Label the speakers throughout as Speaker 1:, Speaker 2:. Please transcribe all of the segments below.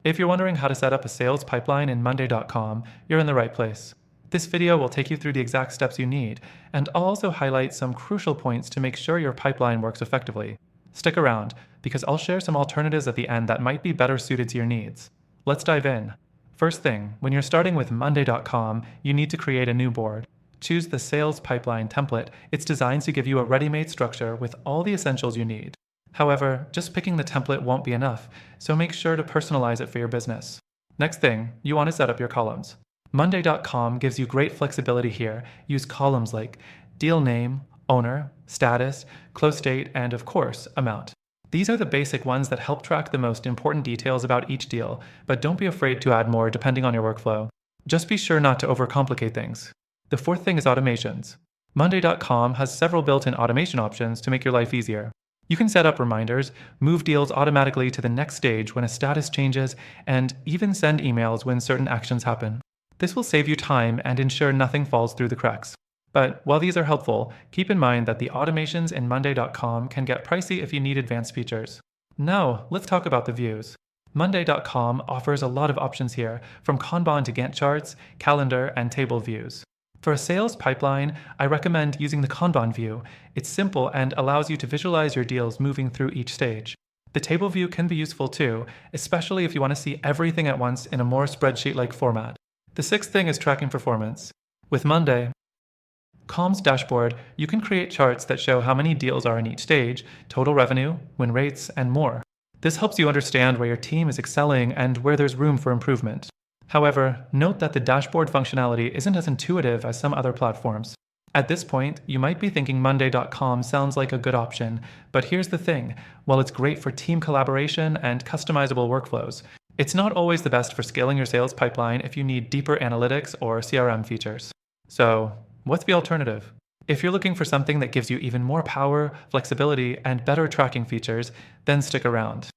Speaker 1: If you're wondering how to set up a sales pipeline in Monday.com, you're in the right place. This video will take you through the exact steps you need, and I'll also highlight some crucial points to make sure your pipeline works effectively. Stick around, because I'll share some alternatives at the end that might be better suited to your needs. Let's dive in. First thing, when you're starting with Monday.com, you need to create a new board. Choose the Sales Pipeline template. It's designed to give you a ready-made structure with all the essentials you need. However, just picking the template won't be enough, so make sure to personalize it for your business. Next thing, you want to set up your columns. Monday.com gives you great flexibility here. Use columns like deal name, owner, status, close date, and of course, amount. These are the basic ones that help track the most important details about each deal, but don't be afraid to add more depending on your workflow. Just be sure not to overcomplicate things. The fourth thing is automations. Monday.com has several built-in automation options to make your life easier. You can set up reminders, move deals automatically to the next stage when a status changes, and even send emails when certain actions happen. This will save you time and ensure nothing falls through the cracks. But while these are helpful, keep in mind that the automations in Monday.com can get pricey if you need advanced features. Now, let's talk about the views. Monday.com offers a lot of options here, from Kanban to Gantt charts, calendar, and table views. For a sales pipeline, I recommend using the Kanban view. It's simple and allows you to visualize your deals moving through each stage. The table view can be useful too, especially if you want to see everything at once in a more spreadsheet-like format. The sixth thing is tracking performance. With Monday.com's dashboard, you can create charts that show how many deals are in each stage, total revenue, win rates, and more. This helps you understand where your team is excelling and where there's room for improvement. However, note that the dashboard functionality isn't as intuitive as some other platforms. At this point, you might be thinking Monday.com sounds like a good option, but here's the thing. While it's great for team collaboration and customizable workflows, it's not always the best for scaling your sales pipeline if you need deeper analytics or CRM features. So, what's the alternative? If you're looking for something that gives you even more power, flexibility, and better tracking features, then stick around.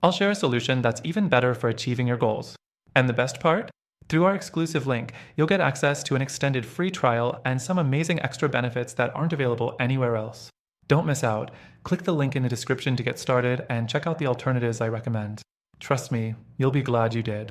Speaker 1: I'll share a solution that's even better for achieving your goals. And the best part? Through our exclusive link, you'll get access to an extended free trial and some amazing extra benefits that aren't available anywhere else. Don't miss out. Click the link in the description to get started and check out the alternatives I recommend. Trust me, you'll be glad you did.